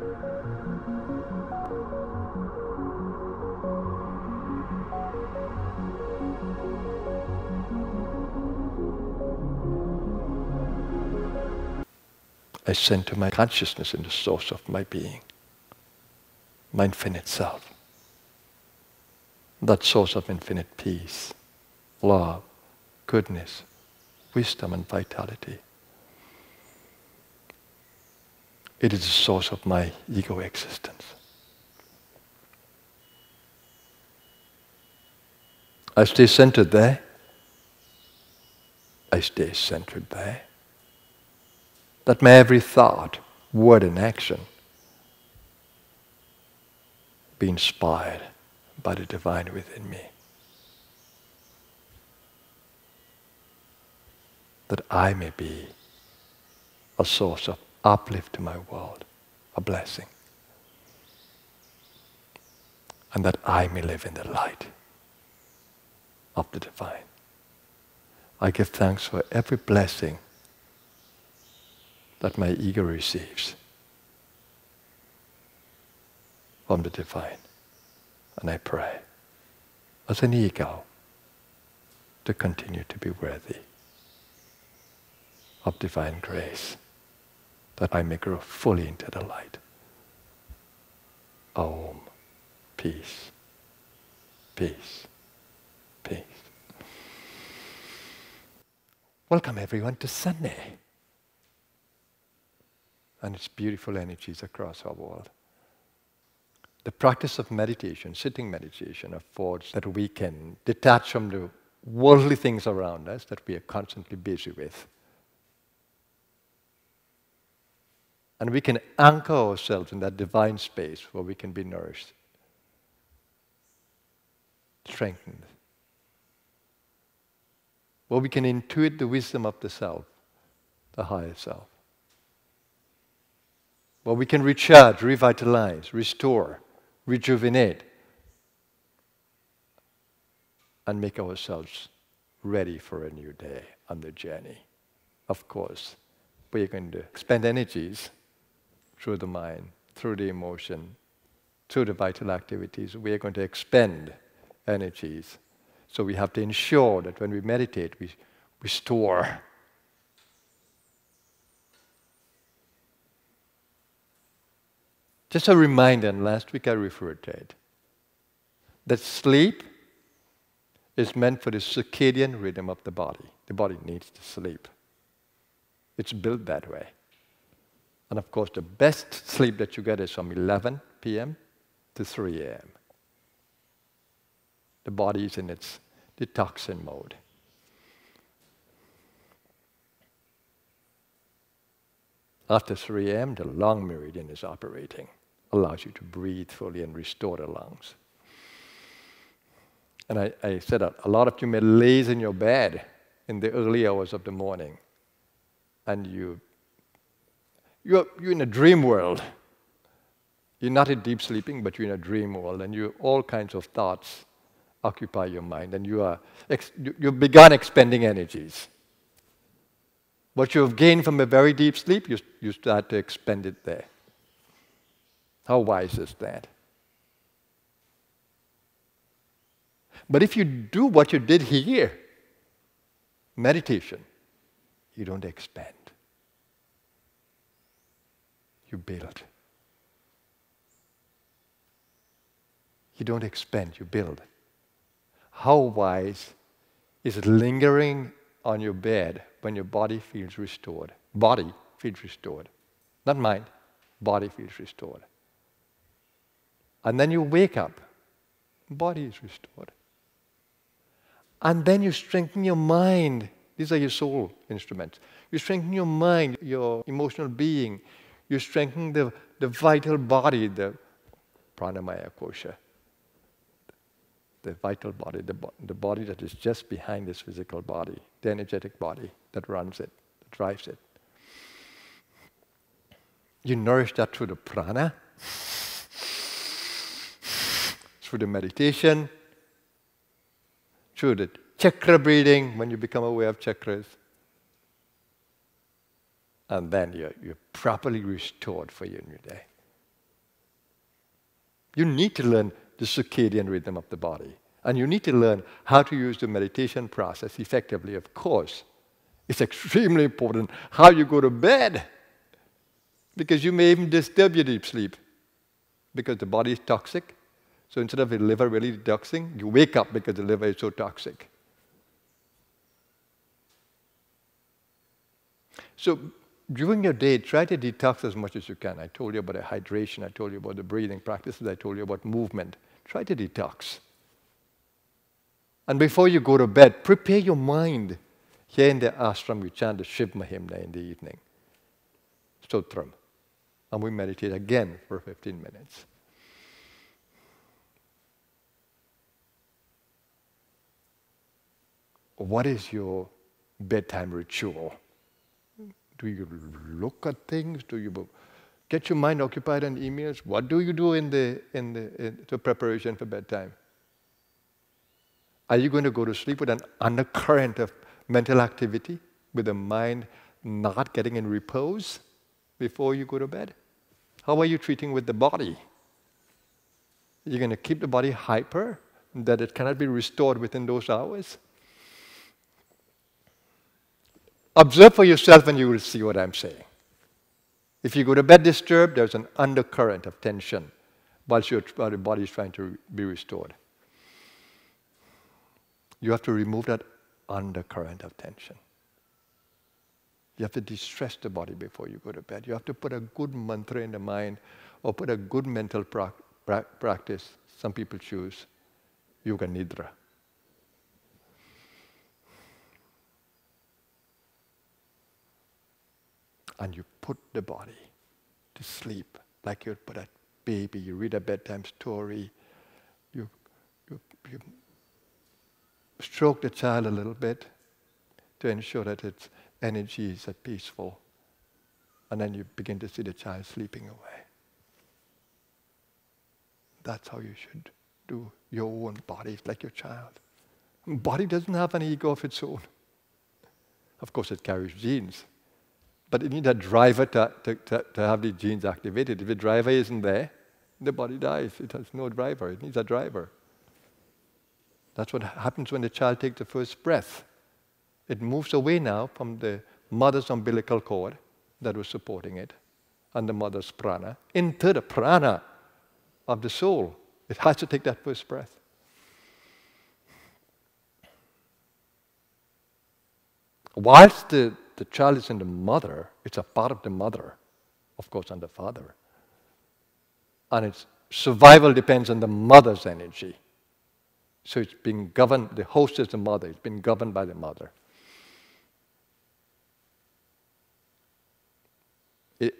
I center my consciousness in the source of my being, my infinite self. That source of infinite peace, love, goodness, wisdom, and vitality. It is the source of my ego existence. I stay centered there. I stay centered there. That my every thought, word, and action be inspired by the divine within me. That I may be a source of uplift to my world, a blessing. And that I may live in the light of the divine. I give thanks for every blessing that my ego receives from the divine. And I pray, as an ego, to continue to be worthy of divine grace, that I may grow fully into the light. Om. Peace. Peace. Peace. Welcome everyone to Sunday. And its beautiful energies across our world. The practice of meditation, sitting meditation, affords that we can detach from the worldly things around us that we are constantly busy with. And we can anchor ourselves in that divine space where we can be nourished, strengthened, where we can intuit the wisdom of the self, the higher self. Where we can recharge, revitalize, restore, rejuvenate, and make ourselves ready for a new day on the journey. Of course, we're going to expend energies through the mind, through the emotion, through the vital activities. We are going to expend energies. So we have to ensure that when we meditate, we store. Just a reminder, and last week I referred to it, that sleep is meant for the circadian rhythm of the body. The body needs to sleep. It's built that way. And of course, the best sleep that you get is from 11 p.m. to 3 a.m. The body is in its detoxing mode. After 3 a.m., the lung meridian is operating, allows you to breathe fully and restore the lungs. And I said that a lot of you may laze in your bed in the early hours of the morning, and you're in a dream world. You're not in deep sleeping, but you're in a dream world, and all kinds of thoughts occupy your mind, and you've begun expending energies. What you have gained from a very deep sleep, you start to expend it there. How wise is that? But if you do what you did here, meditation, you don't expend. You build. You don't expend, you build. How wise is it lingering on your bed when your body feels restored? Body feels restored. Not mind. Body feels restored. And then you wake up. Body is restored. And then you strengthen your mind. These are your soul instruments. You strengthen your mind, your emotional being. You strengthen the vital body, the pranamaya kosha. The vital body, the body that is just behind this physical body, the energetic body that runs it, that drives it. You nourish that through the prana, through the meditation, through the chakra breathing when you become aware of chakras. And then you're properly restored for your new day. You need to learn the circadian rhythm of the body. And you need to learn how to use the meditation process effectively, of course. It's extremely important how you go to bed, because you may even disturb your deep sleep because the body is toxic. So instead of the liver really detoxing, you wake up because the liver is so toxic. So during your day, try to detox as much as you can. I told you about the hydration, I told you about the breathing practices, I told you about movement. Try to detox. And before you go to bed, prepare your mind. Here in the ashram, we chant the Shiv Mahimna in the evening, Stotram. And we meditate again for 15 minutes. What is your bedtime ritual? Do you look at things? Do you get your mind occupied on emails? What do you do in the preparation for bedtime? Are you going to go to sleep with an undercurrent of mental activity, with the mind not getting in repose before you go to bed? How are you treating with the body? You're going to keep the body hyper, that it cannot be restored within those hours? Observe for yourself and you will see what I'm saying. If you go to bed disturbed, there's an undercurrent of tension while the body is trying to be restored. You have to remove that undercurrent of tension. You have to de-stress the body before you go to bed. You have to put a good mantra in the mind, or put a good mental practice. Some people choose Yoga Nidra. And you put the body to sleep like you'd put a baby. You read a bedtime story. You stroke the child a little bit to ensure that its energy is peaceful. And then you begin to see the child sleeping away. That's how you should do your own body, like your child. Body doesn't have an ego of its own. Of course, it carries genes. But it needs a driver to have the genes activated. If the driver isn't there, the body dies. It has no driver. It needs a driver. That's what happens when the child takes the first breath. It moves away now from the mother's umbilical cord that was supporting it and the mother's prana into the prana of the soul. It has to take that first breath. Whilst the child is in the mother, it's a part of the mother, of course, and the father. And its survival depends on the mother's energy. So it's being governed, the host is the mother, it's been governed by the mother.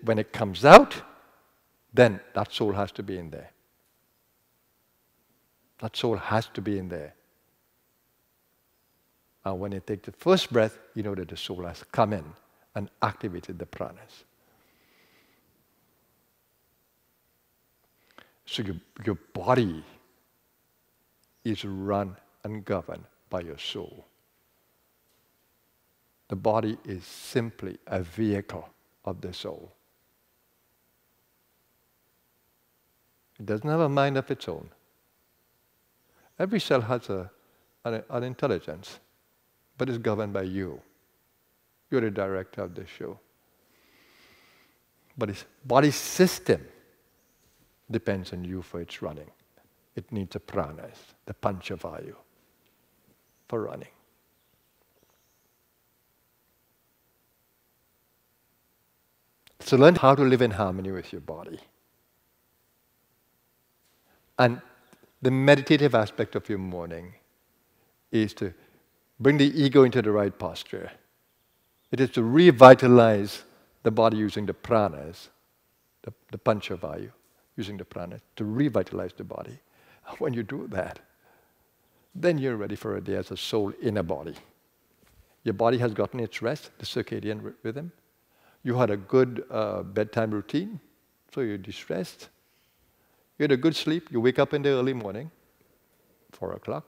When it comes out, then that soul has to be in there. That soul has to be in there. And when you take the first breath, you know that the soul has come in and activated the pranas. So your body is run and governed by your soul. The body is simply a vehicle of the soul. It doesn't have a mind of its own. Every cell has an intelligence, but it's governed by you. You're the director of the show. But its body system depends on you for its running. It needs the pranas, the panchavayu, for running. So learn how to live in harmony with your body. And the meditative aspect of your morning is to bring the ego into the right posture. It is to revitalize the body using the pranas, the panchavayu, using the pranas, to revitalize the body. When you do that, then you're ready for a day as a soul in a body. Your body has gotten its rest, the circadian rhythm. You had a good bedtime routine, so you're distressed. You had a good sleep. You wake up in the early morning, 4 o'clock.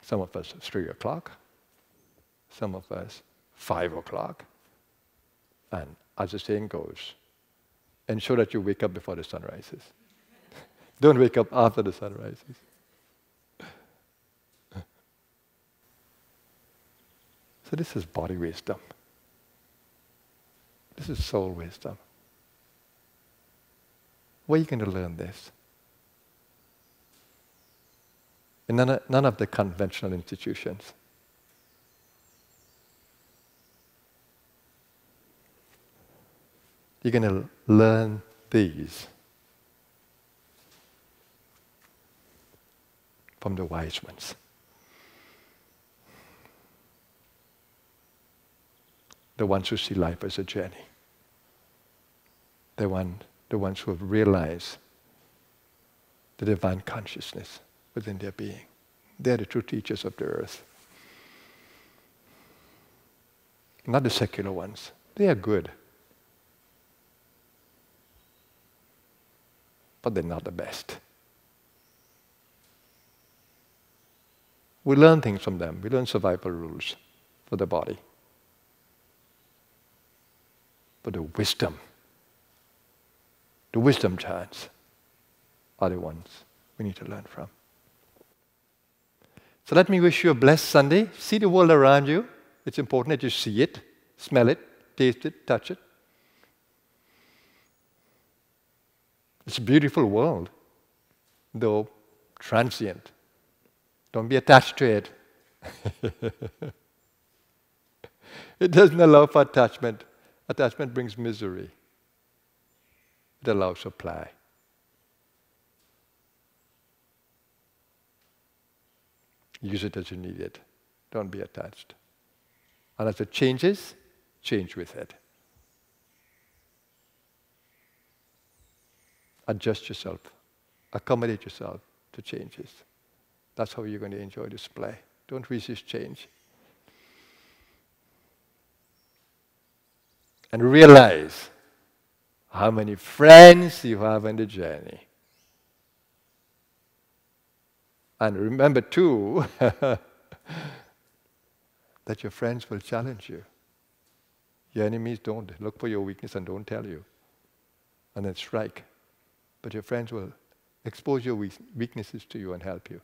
Some of us 3 o'clock. Some of us 5 o'clock. And as the saying goes, ensure that you wake up before the sun rises. Don't wake up after the sun rises. So this is body wisdom. This is soul wisdom. Where are you going to learn this? In none of the conventional institutions. You're going to learn these from the wise ones. The ones who see life as a journey. The ones who have realized the divine consciousness within their being. They're the true teachers of the earth. Not the secular ones. They are good. But they're not the best. We learn things from them. We learn survival rules for the body. But the wisdom giants are the ones we need to learn from. So let me wish you a blessed Sunday. See the world around you. It's important that you see it, smell it, taste it, touch it. It's a beautiful world, though transient. Don't be attached to it. It doesn't allow for attachment. Attachment brings misery. It allows for play. Use it as you need it. Don't be attached. And as it changes, change with it. Adjust yourself. Accommodate yourself to changes. That's how you're going to enjoy this play. Don't resist change. And realize how many friends you have on the journey. And remember too, that your friends will challenge you. Your enemies don't look for your weakness and don't tell you. And then strike. But your friends will expose your weaknesses to you and help you.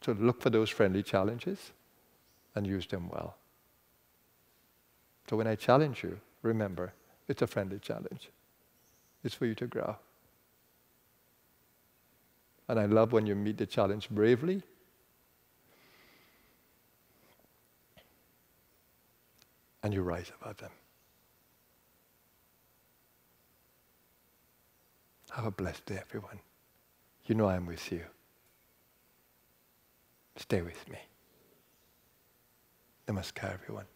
So look for those friendly challenges and use them well. So when I challenge you, remember, it's a friendly challenge. It's for you to grow. And I love when you meet the challenge bravely. And you rise above them. Have a blessed day, everyone. You know I'm with you. Stay with me. Namaskar, everyone.